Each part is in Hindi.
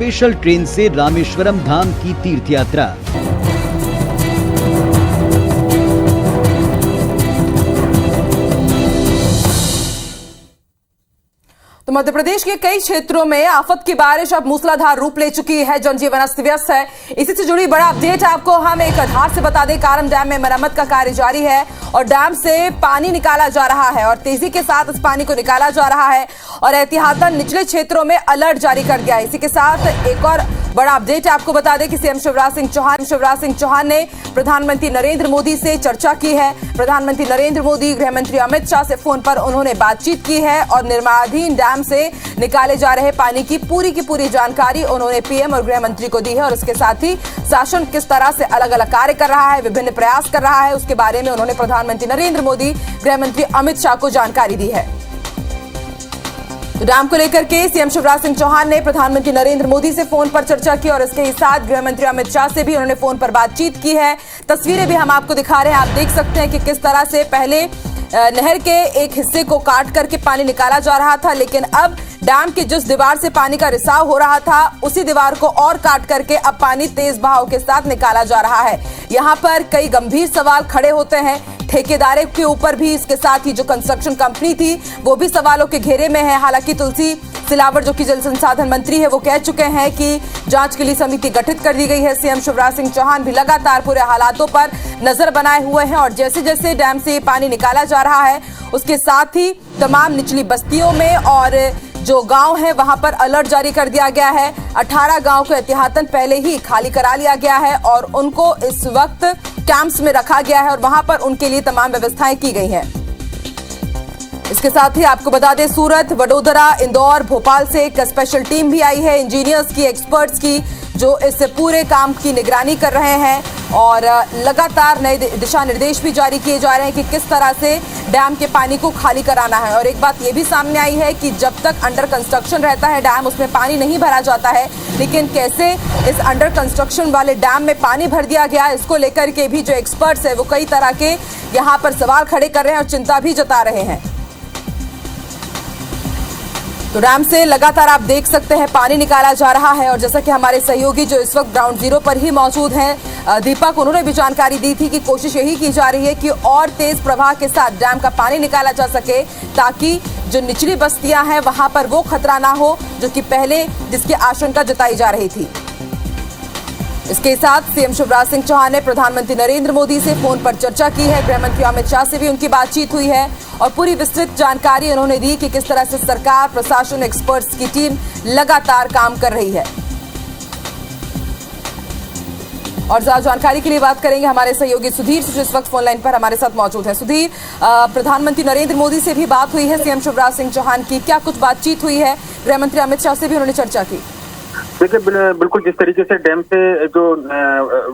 स्पेशल ट्रेन से रामेश्वरम धाम की तीर्थ यात्रा। तो मध्य प्रदेश के कई क्षेत्रों में आफत की बारिश अब मूसलाधार रूप ले चुकी है, जनजीवन अस्त व्यस्त है। इसी से जुड़ी बड़ा अपडेट आपको हम एक आधार से बता दें। कारम डैम में मरम्मत का कार्य जारी है और डैम से पानी निकाला जा रहा है और तेजी के साथ इस पानी को निकाला जा रहा है और एहतियातन निचले क्षेत्रों में अलर्ट जारी कर दिया है। इसी के साथ एक और बड़ा अपडेट आपको बता दें कि सीएम शिवराज सिंह चौहान ने प्रधानमंत्री नरेंद्र मोदी से चर्चा की है। प्रधानमंत्री नरेंद्र मोदी, गृह मंत्री अमित शाह से फोन पर उन्होंने बातचीत की है और निर्माणाधीन डैम से निकाले जा रहे पानी की पूरी जानकारी उन्होंने पीएम और गृह मंत्री को दी है और इसके साथ ही शासन किस तरह से अलग अलग कार्य कर रहा है, विभिन्न प्रयास कर रहा है, उसके बारे में उन्होंने प्रधानमंत्री नरेंद्र मोदी, गृह मंत्री अमित शाह को जानकारी दी है। तो डैम को लेकर के सीएम शिवराज सिंह चौहान ने प्रधानमंत्री नरेंद्र मोदी से फोन पर चर्चा की और इसके साथ गृह मंत्री अमित शाह से भी उन्होंने फोन पर बातचीत की है। तस्वीरें भी हम आपको दिखा रहे हैं, आप देख सकते हैं कि किस तरह से पहले नहर के एक हिस्से को काट करके पानी निकाला जा रहा था, लेकिन अब डैम की जिस दीवार से पानी का रिसाव हो रहा था उसी दीवार को और काट करके अब पानी तेज बहाव के साथ निकाला जा रहा है। यहाँ पर कई गंभीर सवाल खड़े होते हैं ठेकेदारों के ऊपर भी, इसके साथ ही जो कंस्ट्रक्शन कंपनी थी वो भी सवालों के घेरे में है। हालांकि तुलसी सिलावट जो कि जल संसाधन मंत्री है वो कह चुके हैं कि जांच के लिए समिति गठित कर दी गई है। सीएम शिवराज सिंह चौहान भी लगातार पूरे हालातों पर नजर बनाए हुए हैं और जैसे जैसे डैम से पानी निकाला जा रहा है उसके साथ ही तमाम निचली बस्तियों में और जो गांव है वहां पर अलर्ट जारी कर दिया गया है। 18 गांव को एहतियातन पहले ही खाली करा लिया गया है और उनको इस वक्त कैंप्स में रखा गया है और वहां पर उनके लिए तमाम व्यवस्थाएं की गई हैं। इसके साथ ही आपको बता दें सूरत, वडोदरा, इंदौर, भोपाल से एक स्पेशल टीम भी आई है, इंजीनियर्स की, एक्सपर्ट्स की, जो इस पूरे काम की निगरानी कर रहे हैं और लगातार नए दिशा निर्देश भी जारी किए जा रहे हैं कि किस तरह से डैम के पानी को खाली कराना है। और एक बात ये भी सामने आई है कि जब तक अंडर कंस्ट्रक्शन रहता है डैम उसमें पानी नहीं भरा जाता है, लेकिन कैसे इस अंडर कंस्ट्रक्शन वाले डैम में पानी भर दिया गया इसको लेकर के भी जो एक्सपर्ट्स है वो कई तरह के यहाँ पर सवाल खड़े कर रहे हैं और चिंता भी जता रहे हैं। तो डैम से लगातार आप देख सकते हैं पानी निकाला जा रहा है और जैसा कि हमारे सहयोगी जो इस वक्त ग्राउंड जीरो पर ही मौजूद हैं दीपक, उन्होंने भी जानकारी दी थी कि कोशिश यही की जा रही है कि और तेज प्रवाह के साथ डैम का पानी निकाला जा सके ताकि जो निचली बस्तियां हैं वहां पर वो खतरा ना हो जो कि पहले जिसकी आशंका जताई जा रही थी। इसके साथ सीएम शिवराज सिंह चौहान ने प्रधानमंत्री नरेंद्र मोदी से फोन पर चर्चा की है, गृह मंत्री अमित शाह से भी उनकी बातचीत हुई है और पूरी विस्तृत जानकारी उन्होंने दी कि किस तरह से सरकार, प्रशासन, एक्सपर्ट्स की टीम लगातार काम कर रही है। और ज्यादा जानकारी के लिए बात करेंगे हमारे सहयोगी सुधीर से जो इस वक्त फोन लाइन पर हमारे साथ मौजूद है। सुधीर, प्रधानमंत्री नरेंद्र मोदी से भी बात हुई है सीएम शिवराज सिंह चौहान की, क्या कुछ बातचीत हुई है? गृह मंत्री अमित शाह से भी उन्होंने चर्चा की। देखिए, बिल्कुल जिस तरीके से डैम से जो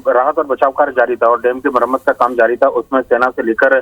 राहत और बचाव कार्य जारी था और डैम की मरम्मत का काम जारी था उसमें सेना से लेकर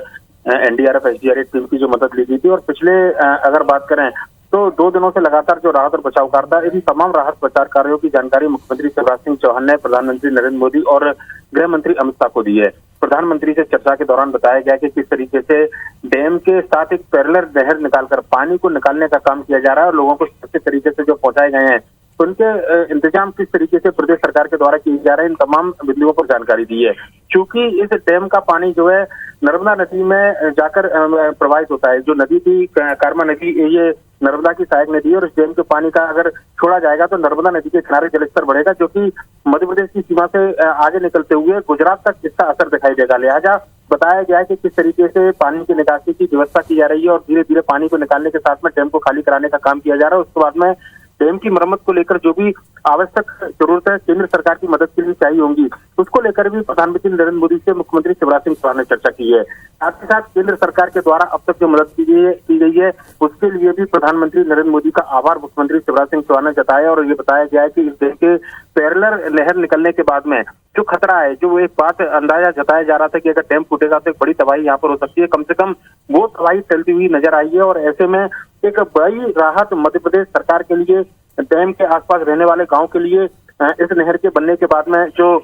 एनडीआरएफ, एसडीआरएफ टीम की जो मदद ली गई थी और पिछले अगर बात करें तो 2 दिनों से लगातार जो राहत और बचाव कार्य था, इन तमाम राहत बचाव कार्यों की जानकारी मुख्यमंत्री शिवराज सिंह चौहान ने प्रधानमंत्री नरेंद्र मोदी और गृह मंत्री अमित शाह को दी है। प्रधानमंत्री से चर्चा के दौरान बताया गया कि किस तरीके से डैम के साथ एक पैरेलल नहर निकालकर पानी को निकालने का काम किया जा रहा है और लोगों को सुरक्षित तरीके से जो पहुंचाए गए हैं उनके इंतजाम किस तरीके से प्रदेश सरकार के द्वारा किए जा रहे हैं, इन तमाम बिंदुओं पर जानकारी दी है। क्योंकि इस डैम का पानी जो है नर्मदा नदी में जाकर प्रवाहित होता है। जो नदी थी कारमा नदी, ये नर्मदा की सहायक नदी है और इस डैम के पानी का अगर छोड़ा जाएगा तो नर्मदा नदी के किनारे जलस्तर बढ़ेगा जो कि मध्य प्रदेश की सीमा से आगे निकलते हुए गुजरात तक इसका असर दिखाई देगा। लिहाजा बताया गया है कि किस तरीके से पानी की निकासी की व्यवस्था की जा रही है और धीरे धीरे पानी को निकालने के साथ में डैम को खाली कराने का काम किया जा रहा है। उसके बाद में डैम की मरम्मत को लेकर जो भी आवश्यक जरूरत है केंद्र सरकार की मदद के लिए चाहिए होंगी, उसको लेकर भी प्रधानमंत्री नरेंद्र मोदी से मुख्यमंत्री शिवराज सिंह चौहान ने चर्चा की है। साथ ही साथ केंद्र सरकार के द्वारा अब तक जो मदद की गई है उसके लिए भी प्रधानमंत्री नरेंद्र मोदी का आभार मुख्यमंत्री शिवराज सिंह चौहान ने जताया और ये बताया गया है कि इस डैम के पैरेलल नहर निकलने के बाद में जो खतरा है, जो एक बात अंदाजा जताया जा रहा था कि अगर डैम फूटेगा तो एक बड़ी तबाही यहाँ पर हो सकती है, कम से कम वो तबाही चलती हुई नजर आई है। और ऐसे में एक बड़ी राहत मध्य प्रदेश सरकार के लिए, डैम के आसपास रहने वाले गांव के लिए इस नहर के बनने के बाद में जो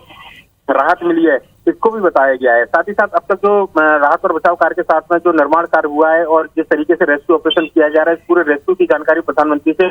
राहत मिली है इसको भी बताया गया है। साथ ही साथ अब तक जो राहत और बचाव कार्य के साथ में जो निर्माण कार्य हुआ है और जिस तरीके से रेस्क्यू ऑपरेशन किया जा रहा है, इस पूरे रेस्क्यू की जानकारी प्रधानमंत्री से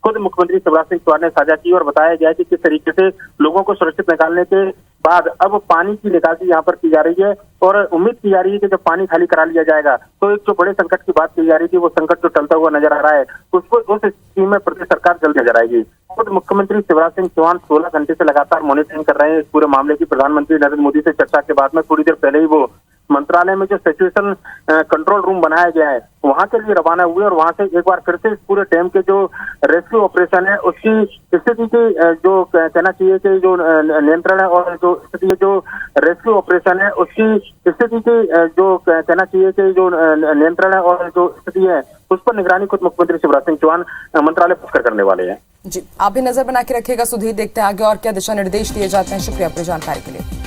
खुद मुख्यमंत्री शिवराज सिंह चौहान ने साझा की और बताया गया है कि किस तरीके से लोगों को सुरक्षित निकालने के बाद अब पानी की निकासी यहाँ पर की जा रही है और उम्मीद की जा रही है कि जब पानी खाली करा लिया जाएगा तो एक जो बड़े संकट की बात की जा रही थी वो संकट जो टलता हुआ नजर आ रहा है उसको उस स्थिति में प्रदेश सरकार जल्द नजर आएगी। खुद मुख्यमंत्री शिवराज सिंह चौहान 16 घंटे से लगातार मॉनिटरिंग कर रहे हैं इस पूरे मामले की। प्रधानमंत्री नरेंद्र मोदी से चर्चा के बाद में थोड़ी देर पहले ही वो मंत्रालय में जो सिचुएशन कंट्रोल रूम बनाया गया है वहां के लिए रवाना हुए और वहां से एक बार फिर से इस पूरे डैम के जो रेस्क्यू ऑपरेशन है उसकी स्थिति की जो कहना चाहिए कि जो नियंत्रण है और जो स्थिति जो रेस्क्यू ऑपरेशन है उसकी स्थिति की जो कहना चाहिए कि जो नियंत्रण है और जो स्थिति है उस पर निगरानी खुद मुख्यमंत्री शिवराज सिंह चौहान मंत्रालय पहुंचकर करने वाले हैं। जी, आप भी नजर बना के रखिएगा सुधीर, देखते हैं आगे और क्या दिशा निर्देश दिए जाते हैं। शुक्रिया अपनी जानकारी के लिए।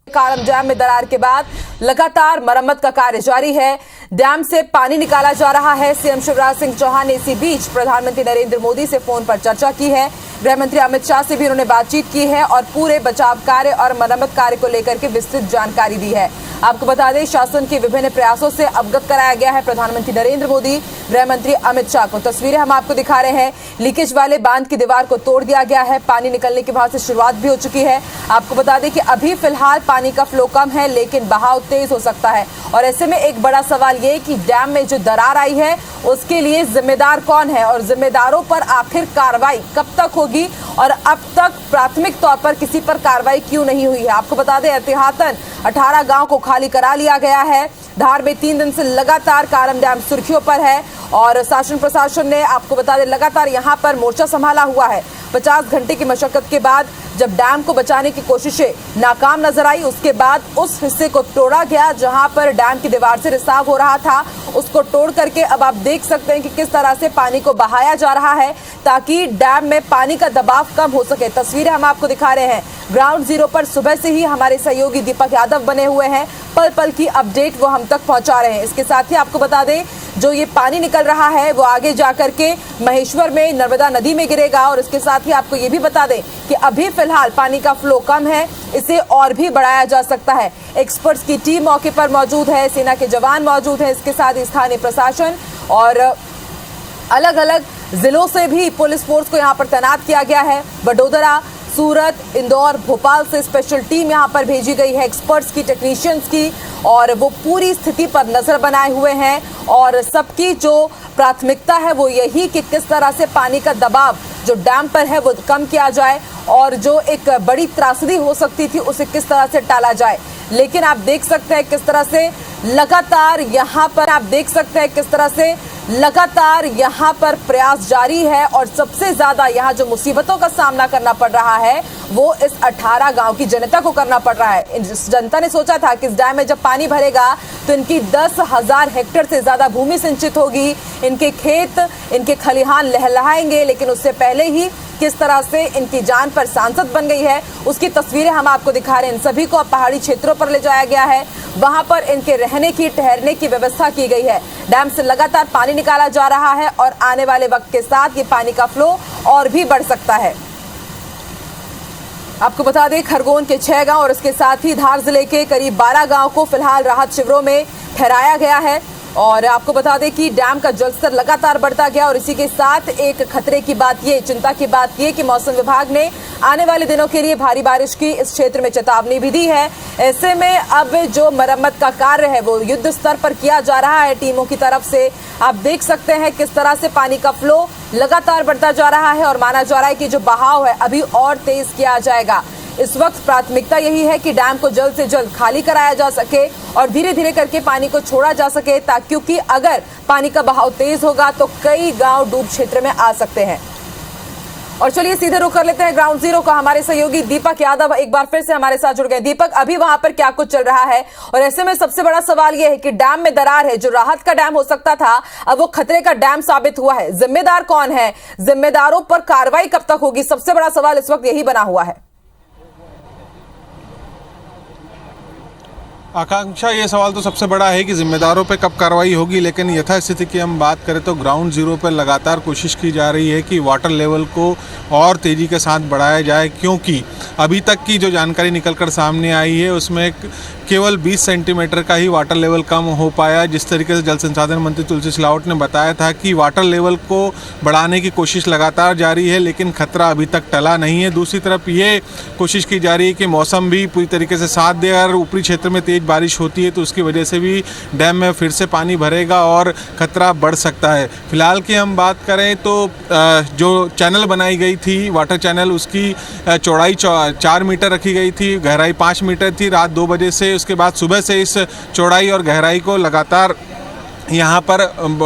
कारम डैम में दरार के बाद लगातार मरम्मत का कार्य जारी है। डैम से पानी निकाला जा रहा है। सीएम शिवराज सिंह चौहान ने इसी बीच प्रधानमंत्री नरेंद्र मोदी से फोन पर चर्चा की है। गृह मंत्री अमित शाह से भी उन्होंने बातचीत की है और पूरे बचाव कार्य और मरम्मत कार्य को लेकर के विस्तृत जानकारी दी है। आपको बता दें, शासन के विभिन्न प्रयासों से अवगत कराया गया है प्रधानमंत्री नरेंद्र मोदी, गृह मंत्री अमित शाह को। तस्वीरें हम आपको दिखा रहे हैं। लीकेज वाले बांध की दीवार को तोड़ दिया गया है। पानी निकलने की वहां से शुरुआत भी हो चुकी है। आपको बता दें कि अभी फिलहाल पानी का फ्लो कम है लेकिन बहाव तेज हो सकता है और ऐसे में एक बड़ा सवाल ये कि डैम में जो दरार आई है उसके लिए जिम्मेदार कौन है और जिम्मेदारों पर आखिर कार्रवाई कब तक होगी और अब तक प्राथमिक तौर पर किसी पर कार्रवाई क्यों नहीं हुई है। आपको बता दें, एहतियातन 18 गांव को खाली करा लिया गया है। धार में 3 दिन से लगातार कारम डैम सुर्खियों पर है और शासन प्रशासन ने, आपको बता दें, लगातार यहां पर मोर्चा संभाला हुआ है। 50 घंटे की मशक्कत के बाद जब डैम को बचाने की कोशिशें नाकाम नजर आई उसके बाद उस हिस्से को तोड़ा गया जहां पर डैम की दीवार से रिसाव हो रहा था। उसको तोड़ करके अब आप देख सकते हैं कि किस तरह से पानी को बहाया जा रहा है ताकि डैम में पानी का दबाव कम हो सके। तस्वीरें हम आपको दिखा रहे हैं। ग्राउंड जीरो पर सुबह से ही हमारे सहयोगी दीपक यादव बने हुए हैं। पल पल की अपडेट वो हम तक पहुंचा रहे हैं। इसके साथ ही आपको बता दें, जो ये पानी निकल रहा है वो आगे जाकर के महेश्वर में नर्मदा नदी में गिरेगा और इसके साथ ही आपको ये भी बता दें कि अभी फिलहाल पानी का फ्लो कम है, इसे और भी बढ़ाया जा सकता है। एक्सपर्ट्स की टीम मौके पर मौजूद है, सेना के जवान मौजूद हैं, इसके साथ ही स्थानीय प्रशासन और अलग अलग जिलों से भी पुलिस फोर्स को यहाँ पर तैनात किया गया है। वडोदरा, सूरत, इंदौर, भोपाल से स्पेशल टीम यहां पर भेजी गई है, एक्सपर्ट्स की, टेक्नीशियंस की, और वो पूरी स्थिति पर नजर बनाए हुए हैं और सबकी जो प्राथमिकता है वो यही कि किस तरह से पानी का दबाव जो डैम पर है वो कम किया जाए और जो एक बड़ी त्रासदी हो सकती थी उसे किस तरह से टाला जाए। लेकिन आप देख सकते हैं किस तरह से लगातार यहाँ पर प्रयास जारी है और सबसे ज्यादा यहाँ जो मुसीबतों का सामना करना पड़ रहा है वो इस 18 गांव की जनता को करना पड़ रहा है। इस जनता ने सोचा था कि इस डैम में जब पानी भरेगा तो इनकी 10,000 हेक्टेयर से ज्यादा भूमि सिंचित होगी, इनके खेत, इनके खलिहान लहलहाएंगे, लेकिन उससे पहले ही किस तरह से इनकी जान पर सांसद बन गई है उसकी तस्वीरें हम आपको दिखा रहे हैं। इन सभी को अब पहाड़ी क्षेत्रों पर ले जाया गया है, वहां पर इनके रहने की, ठहरने की व्यवस्था की गई है। डैम से लगातार पानी निकाला जा रहा है और आने वाले वक्त के साथ ये पानी का फ्लो और भी बढ़ सकता है। आपको बता दें, खरगोन के 6 गांव और इसके साथ ही धार जिले के करीब 12 गांव को फिलहाल राहत शिविरों में ठहराया गया है और आपको बता दें कि डैम का जलस्तर लगातार बढ़ता गया और इसी के साथ एक खतरे की बात ये, चिंता की बात ये कि मौसम विभाग ने आने वाले दिनों के लिए भारी बारिश की इस क्षेत्र में चेतावनी भी दी है। ऐसे में अब जो मरम्मत का कार्य है वो युद्ध स्तर पर किया जा रहा है टीमों की तरफ से। आप देख सकते हैं किस तरह से पानी का फ्लो लगातार बढ़ता जा रहा है और माना जा रहा है कि जो बहाव है अभी और तेज किया जाएगा। इस वक्त प्राथमिकता यही है कि डैम को जल्द से जल्द खाली कराया जा सके और धीरे धीरे करके पानी को छोड़ा जा सके, ताकि क्योंकि अगर पानी का बहाव तेज होगा तो कई गांव डूब क्षेत्र में आ सकते हैं। और चलिए सीधे रुख कर लेते हैं ग्राउंड जीरो का। हमारे सहयोगी दीपक यादव एक बार फिर से हमारे साथ जुड़ गए। दीपक, अभी वहां पर क्या कुछ चल रहा है और ऐसे में सबसे बड़ा सवाल यह है कि डैम में दरार है, जो राहत का डैम हो सकता था अब वो खतरे का डैम साबित हुआ है। जिम्मेदार कौन है, जिम्मेदारों पर कार्रवाई कब तक होगी, सबसे बड़ा सवाल इस वक्त यही बना हुआ है। आकांक्षा, ये सवाल तो सबसे बड़ा है कि जिम्मेदारों पे कब कार्रवाई होगी, लेकिन यथास्थिति की हम बात करें तो ग्राउंड जीरो पर लगातार कोशिश की जा रही है कि वाटर लेवल को और तेज़ी के साथ बढ़ाया जाए, क्योंकि अभी तक की जो जानकारी निकलकर सामने आई है उसमें केवल 20 सेंटीमीटर का ही वाटर लेवल कम हो पाया। जिस तरीके से जल संसाधन मंत्री तुलसी सिलावट ने बताया था कि वाटर लेवल को बढ़ाने की कोशिश लगातार जारी है, लेकिन खतरा अभी तक टला नहीं है। दूसरी तरफ ये कोशिश की जा रही है कि मौसम भी पूरी तरीके से साथ दे, और ऊपरी क्षेत्र में तेज़ बारिश होती है तो उसकी वजह से भी डैम में फिर से पानी भरेगा और खतरा बढ़ सकता है। फिलहाल की हम बात करें तो जो चैनल बनाई गई थी, वाटर चैनल, उसकी चौड़ाई 4 मीटर रखी गई थी, गहराई 5 मीटर थी रात 2 बजे से। उसके बाद सुबह से इस चौड़ाई और गहराई को लगातार यहाँ पर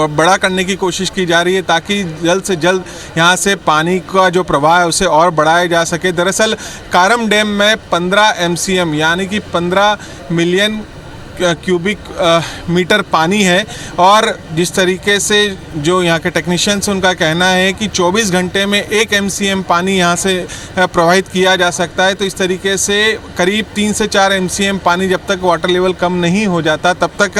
बड़ा करने की कोशिश की जा रही है ताकि जल्द से जल्द यहाँ से पानी का जो प्रवाह है उसे और बढ़ाया जा सके। दरअसल कारम डैम में 15 MCM यानी कि 15 मिलियन क्यूबिक मीटर पानी है, और जिस तरीके से जो यहाँ के टेक्नीशियंस उनका कहना है कि 24 घंटे में 1 MCM पानी यहाँ से प्रवाहित किया जा सकता है। तो इस तरीके से करीब 3 से 4 MCM पानी जब तक वाटर लेवल कम नहीं हो जाता तब तक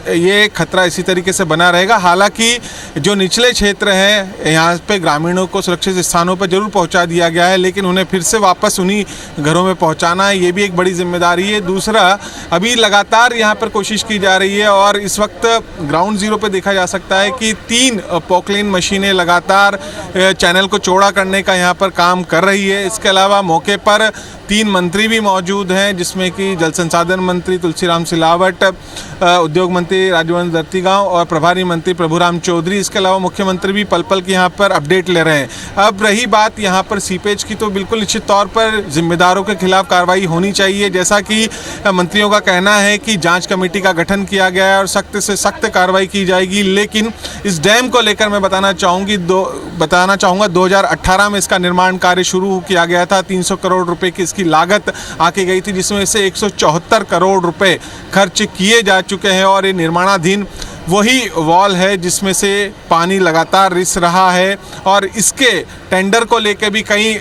ये खतरा इसी तरीके से बना रहेगा। हालांकि जो निचले क्षेत्र हैं यहाँ पे ग्रामीणों को सुरक्षित स्थानों पर जरूर पहुँचा दिया गया है, लेकिन उन्हें फिर से वापस उन्हीं घरों में पहुँचाना है, ये भी एक बड़ी जिम्मेदारी है। दूसरा, अभी लगातार यहाँ पर कोशिश की जा रही है और इस वक्त ग्राउंड जीरो पे देखा जा सकता है कि 3 पोकलेन मशीनें लगातार चैनल को चौड़ा करने का यहाँ पर काम कर रही है। इसके अलावा मौके पर 3 मंत्री भी मौजूद हैं, जिसमें कि जल संसाधन मंत्री तुलसीराम सिलावट, उद्योग मंत्री राजवंश दर्तीगांव और प्रभारी मंत्री प्रभुराम चौधरी। इसके अलावा मुख्यमंत्री भी पल पल की यहाँ पर अपडेट ले रहे हैं। अब रही बात यहाँ पर सीपेज की, तो बिल्कुल निश्चित तौर पर जिम्मेदारों के खिलाफ कार्रवाई होनी चाहिए। जैसा कि मंत्रियों का कहना है कि जांच कमेटी का गठन किया गया है और सख्त से सख्त कार्रवाई की जाएगी। लेकिन इस डैम को लेकर मैं बताना चाहूँगा 2018 में इसका निर्माण कार्य शुरू किया गया था। 300 करोड़ रुपए की इसकी लागत आके गई थी, जिसमें से 174 करोड़ रुपए खर्च किए जा चुके हैं, और ये निर्माणाधीन वही वॉल है जिसमें से पानी लगातार रिस रहा है। और इसके टेंडर को लेकर भी कई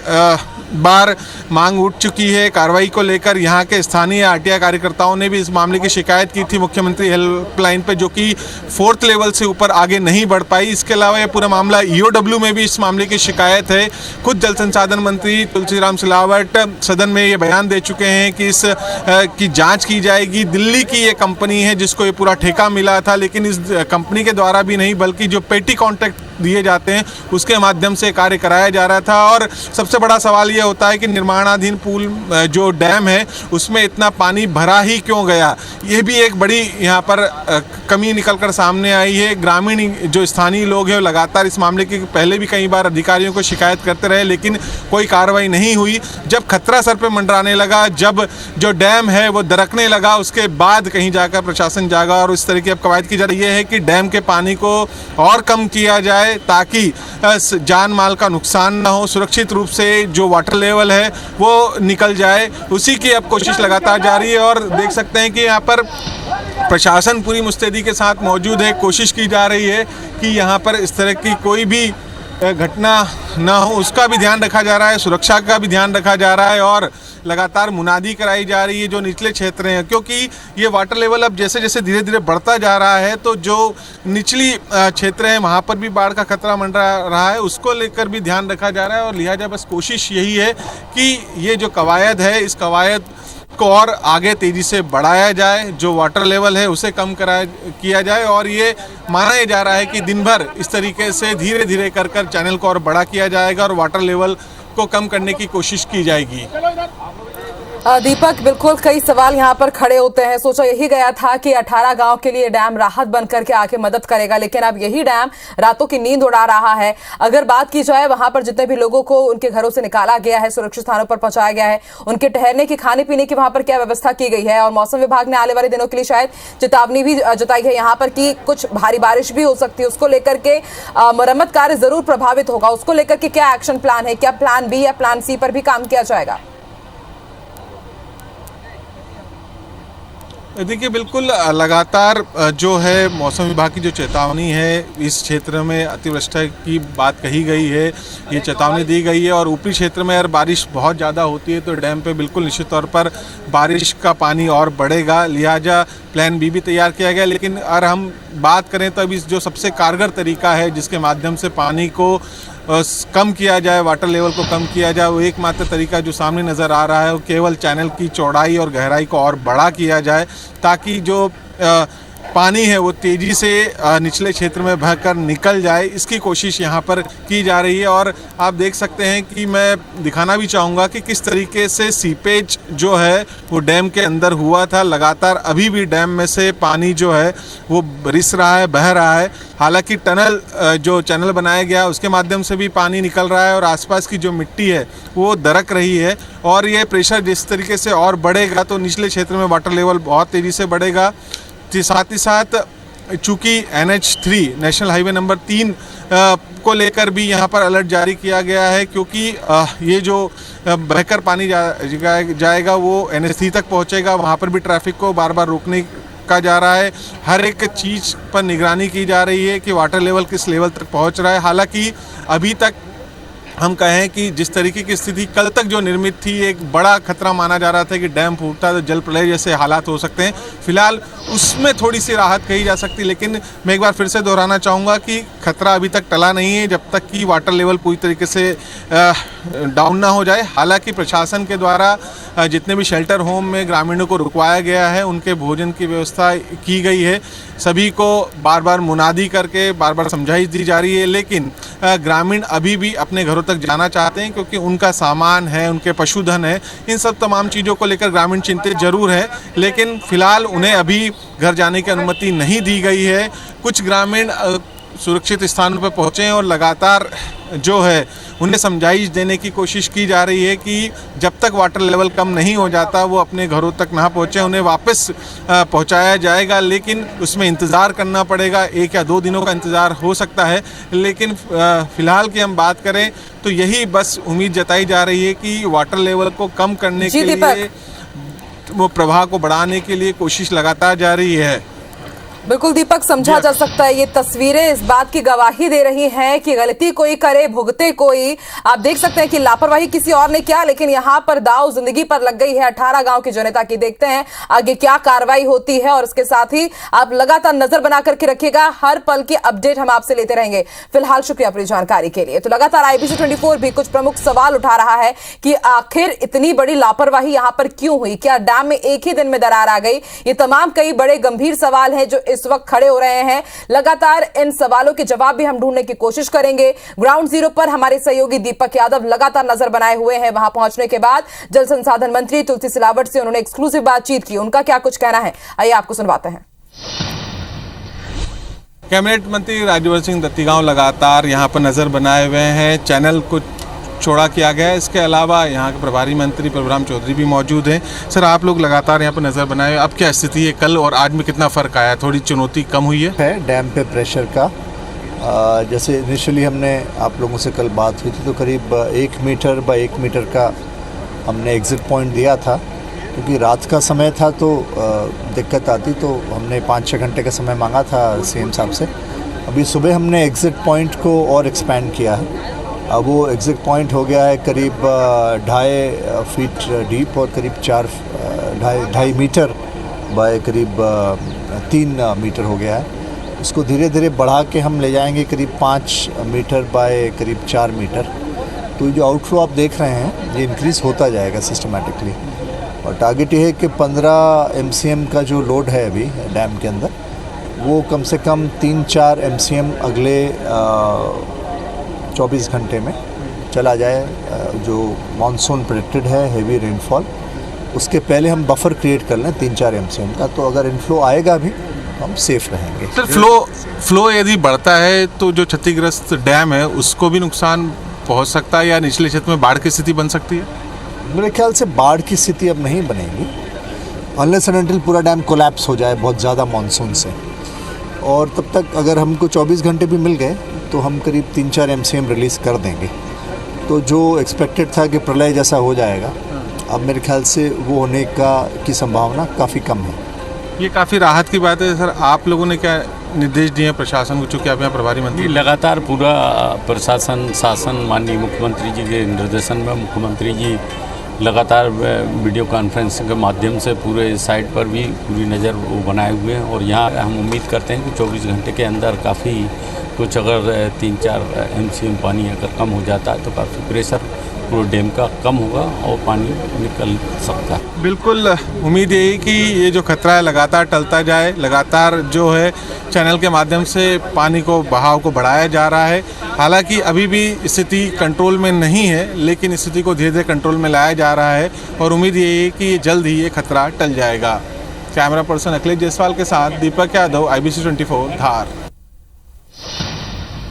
बार मांग उठ चुकी है। कार्रवाई को लेकर यहाँ के स्थानीय आरटीआई कार्यकर्ताओं ने भी इस मामले की शिकायत की थी मुख्यमंत्री हेल्पलाइन पे, जो कि 4th लेवल से ऊपर आगे नहीं बढ़ पाई। इसके अलावा यह पूरा मामला EOW में भी इस मामले की शिकायत है। खुद जल संसाधन मंत्री तुलसीराम सिलावट सदन में ये बयान दे चुके हैं कि इस की जांच की जाएगी। दिल्ली की ये कंपनी है जिसको ये पूरा ठेका मिला था, लेकिन इस कंपनी के द्वारा भी नहीं बल्कि जो पेटी कॉन्ट्रैक्ट दिए जाते हैं उसके माध्यम से कार्य कराया जा रहा था। और सबसे बड़ा सवाल ये होता है कि निर्माणाधीन पुल जो डैम है उसमें इतना पानी भरा ही क्यों गया, ये भी एक बड़ी यहाँ पर कमी निकलकर सामने आई है। ग्रामीण जो स्थानीय लोग हैं लगातार इस मामले की पहले भी कई बार अधिकारियों को शिकायत करते रहे, लेकिन कोई कार्रवाई नहीं हुई। जब खतरा सर पे मंडराने लगा, जब जो डैम है वो दरकने लगा, उसके बाद कहीं जाकर प्रशासन जागा और इस तरह की अब कवायद की जा रही है कि डैम के पानी को और कम किया जाए ताकि जान माल का नुकसान ना हो, सुरक्षित रूप से जो वाटर लेवल है वो निकल जाए। उसी की अब कोशिश लगातार जारी है और देख सकते हैं कि यहाँ पर प्रशासन पूरी मुस्तैदी के साथ मौजूद है। कोशिश की जा रही है कि यहाँ पर इस तरह की कोई भी घटना ना हो, उसका भी ध्यान रखा जा रहा है, सुरक्षा का भी ध्यान रखा जा रहा है और लगातार मुनादी कराई जा रही है जो निचले क्षेत्र हैं, क्योंकि ये वाटर लेवल अब जैसे जैसे धीरे धीरे बढ़ता जा रहा है तो जो निचली क्षेत्र है वहाँ पर भी बाढ़ का खतरा मंडरा रहा है, उसको लेकर भी ध्यान रखा जा रहा है। और लिहाजा बस कोशिश यही है कि ये जो कवायद है इस कवायद को और आगे तेज़ी से बढ़ाया जाए, जो वाटर लेवल है उसे कम किया जाए। और ये माना जा रहा है कि दिन भर इस तरीके से धीरे धीरे कर चैनल को और बड़ा किया जाएगा और वाटर लेवल को कम करने की कोशिश की जाएगी। दीपक, बिल्कुल कई सवाल यहाँ पर खड़े होते हैं। सोचा यही गया था कि 18 गांव के लिए डैम राहत बनकर के आके मदद करेगा, लेकिन अब यही डैम रातों की नींद उड़ा रहा है। अगर बात की जाए वहां पर जितने भी लोगों को उनके घरों से निकाला गया है, सुरक्षित स्थानों पर पहुंचाया गया है, उनके ठहरने की, खाने पीने की वहां पर क्या व्यवस्था की गई है? और मौसम विभाग ने आने वाले दिनों के लिए शायद चेतावनी भी जताई है यहाँ पर कि कुछ भारी बारिश भी हो सकती है, उसको लेकर के मरम्मत कार्य जरूर प्रभावित होगा। उसको लेकर के क्या एक्शन प्लान है? क्या प्लान बी या प्लान सी पर भी काम किया जाएगा? देखिए बिल्कुल लगातार जो है मौसम विभाग की जो चेतावनी है, इस क्षेत्र में अतिवृष्टि की बात कही गई है, ये चेतावनी दी गई है। और ऊपरी क्षेत्र में अगर बारिश बहुत ज़्यादा होती है तो डैम पे बिल्कुल निश्चित तौर पर बारिश का पानी और बढ़ेगा, लिहाजा प्लान बी भी तैयार किया गया। लेकिन अगर हम बात करें तो अभी जो सबसे कारगर तरीका है जिसके माध्यम से पानी को कम किया जाए, वाटर लेवल को कम किया जाए, वो एकमात्र तरीका जो सामने नज़र आ रहा है वो केवल चैनल की चौड़ाई और गहराई को और बड़ा किया जाए, ताकि जो पानी है वो तेज़ी से निचले क्षेत्र में बहकर निकल जाए। इसकी कोशिश यहाँ पर की जा रही है। और आप देख सकते हैं कि मैं दिखाना भी चाहूँगा कि किस तरीके से सीपेज जो है वो डैम के अंदर हुआ था। लगातार अभी भी डैम में से पानी जो है वो रिस रहा है, बह रहा है। हालांकि टनल जो चैनल बनाया गया उसके माध्यम से भी पानी निकल रहा है और आसपास की जो मिट्टी है वो दरक रही है। और ये प्रेशर जिस तरीके से और बढ़ेगा तो निचले क्षेत्र में वाटर लेवल बहुत तेज़ी से बढ़ेगा। साथ ही साथ चूँकि NH3 नेशनल हाईवे नंबर 3 को लेकर भी यहाँ पर अलर्ट जारी किया गया है, क्योंकि ये जो बहकर पानी जाएगा वो NH3 तक पहुँचेगा। वहाँ पर भी ट्रैफिक को बार बार रोकने का जा रहा है। हर एक चीज़ पर निगरानी की जा रही है कि वाटर लेवल किस लेवल तक पहुँच रहा है। हालांकि अभी तक हम कहें कि जिस तरीके की स्थिति कल तक जो निर्मित थी, एक बड़ा खतरा माना जा रहा था कि डैम फूटता तो जल प्रलय जैसे हालात हो सकते हैं। फिलहाल उसमें थोड़ी सी राहत कही जा सकती, लेकिन मैं एक बार फिर से दोहराना चाहूँगा कि खतरा अभी तक टला नहीं है जब तक कि वाटर लेवल पूरी तरीके से डाउन ना हो जाए। हालांकि प्रशासन के द्वारा जितने भी शेल्टर होम में ग्रामीणों को रुकवाया गया है उनके भोजन की व्यवस्था की गई है। सभी को बार बार मुनादी करके बार बार समझाइश दी जा रही है, लेकिन ग्रामीण अभी भी अपने घरों तक जाना चाहते हैं, क्योंकि उनका सामान है, उनके पशुधन है, इन सब तमाम चीज़ों को लेकर ग्रामीण चिंतित जरूर हैं। लेकिन फिलहाल उन्हें अभी घर जाने की अनुमति नहीं दी गई है। कुछ ग्रामीण सुरक्षित स्थानों पर पहुँचे हैं और लगातार जो है उन्हें समझाइश देने की कोशिश की जा रही है कि जब तक वाटर लेवल कम नहीं हो जाता वो अपने घरों तक ना पहुँचे, उन्हें वापस पहुँचाया जाएगा। लेकिन उसमें इंतज़ार करना पड़ेगा, 1 या 2 दिनों का इंतज़ार हो सकता है। लेकिन फ़िलहाल की हम बात करें तो यही बस उम्मीद जताई जा रही है कि वाटर लेवल को कम करने के लिए, वो प्रवाह को बढ़ाने के लिए कोशिश लगातार जारी है। बिल्कुल दीपक, समझा जा सकता है ये तस्वीरें इस बात की गवाही दे रही हैं कि गलती कोई करे भुगते कोई। आप देख सकते हैं कि लापरवाही किसी और ने किया, लेकिन यहाँ पर दाव जिंदगी पर लग गई है 18 गांव की जनता की। देखते हैं आगे क्या कार्रवाई होती है और इसके साथ ही आप लगातार नजर बना करके रखिएगा। हर पल की अपडेट हम आपसे लेते रहेंगे। फिलहाल शुक्रिया पूरी जानकारी के लिए। तो लगातार IBC 24 भी कुछ प्रमुख सवाल उठा रहा है कि आखिर इतनी बड़ी लापरवाही यहाँ पर क्यों हुई? क्या डैम में एक ही दिन में दरार आ गई? ये तमाम कई बड़े गंभीर सवाल हैं जो इस वक्त खड़े हो रहे हैं। लगातार इन सवालों के जवाब भी हम ढूंढने की कोशिश करेंगे। ग्राउंड जीरो पर हमारे सहयोगी दीपक यादव लगातार नजर बनाए हुए हैं। वहां पहुंचने के बाद जल संसाधन मंत्री तुलसी सिलावट से उन्होंने एक्सक्लूसिव बातचीत की। उनका क्या कुछ कहना है, आइए आपको सुनवाते हैं। कैबिनेट मंत्री राज्यवर्धन सिंह दत्तीगांव लगातार यहाँ पर नजर बनाए हुए हैं। चैनल को चौड़ा किया गया है। इसके अलावा यहाँ के प्रभारी मंत्री प्रभुराम चौधरी भी मौजूद हैं। सर, आप लोग लगातार यहाँ पर नज़र बनाए, अब क्या स्थिति है? कल और आज में कितना फ़र्क आया? थोड़ी चुनौती कम हुई है डैम पे प्रेशर का। जैसे इनिशियली हमने आप लोगों से कल बात हुई थी तो करीब 1 मीटर बाय 1 मीटर का हमने एग्ज़िट पॉइंट दिया था, क्योंकि रात का समय था तो दिक्कत आती, तो हमने 5-6 घंटे का समय मांगा था CM साहब से। अभी सुबह हमने एग्ज़िट पॉइंट को और एक्सपेंड किया है। अब वो एग्ज़िट पॉइंट हो गया है करीब 2.5 फीट डीप और करीब 2.5 मीटर बाय करीब 3 मीटर हो गया है। उसको धीरे धीरे बढ़ा के हम ले जाएंगे करीब 5 मीटर बाय करीब 4 मीटर। तो जो आउटफ्लो आप देख रहे हैं ये इंक्रीज़ होता जाएगा सिस्टमेटिकली, और टारगेट ये है कि 15 MCM का जो लोड है अभी डैम के अंदर, वो कम से कम 3-4 MCM अगले 24 घंटे में चला जाए। जो मानसून प्रेडिक्टेड है हेवी रेनफॉल, उसके पहले हम बफर क्रिएट कर लें 3-4 MCM का, तो अगर इनफ्लो आएगा भी हम सेफ रहेंगे। सर, फ्लो यदि बढ़ता है तो जो क्षतिग्रस्त डैम है उसको भी नुकसान पहुंच सकता है, या निचले क्षेत्र में बाढ़ की स्थिति बन सकती है? मेरे ख्याल से बाढ़ की स्थिति अब नहीं बनेगी अनलेस एंड अनटिल पूरा डैम कोलैप्स हो जाए बहुत ज़्यादा मानसून से। और तब तक अगर हमको 24 घंटे भी मिल गए तो हम करीब 3-4 MCM रिलीज़ कर देंगे। तो जो एक्सपेक्टेड था कि प्रलय जैसा हो जाएगा, अब मेरे ख्याल से वो होने की संभावना काफ़ी कम है। ये काफ़ी राहत की बात है सर। आप लोगों ने क्या निर्देश दिए हैं प्रशासन को, चूँकि आप यहाँ प्रभारी मंत्री ये लगातार पूरा प्रशासन शासन माननीय मुख्यमंत्री जी के निर्देशन में मुख्यमंत्री जी लगातार वीडियो कॉन्फ्रेंसिंग के माध्यम से पूरे साइट पर भी पूरी नज़र वो बनाए हुए हैं। और यहाँ हम उम्मीद करते हैं कि 24 घंटे के अंदर काफ़ी कुछ अगर 3-4 MCM पानी अगर कम हो जाता है तो काफ़ी प्रेशर पूरे डैम का कम होगा और पानी निकल सकता है। बिल्कुल उम्मीद यही कि ये जो खतरा है लगातार टलता जाए, लगातार जो है चैनल के माध्यम से पानी को बहाव को बढ़ाया जा रहा है। हालांकि अभी भी स्थिति कंट्रोल में नहीं है, लेकिन स्थिति को धीरे धीरे कंट्रोल में लाया जा रहा है और उम्मीद यही है कि जल्द ही ये खतरा टल जाएगा। कैमरा पर्सन अखिलेश जायसवाल के साथ दीपक यादव, IBC 24 धार।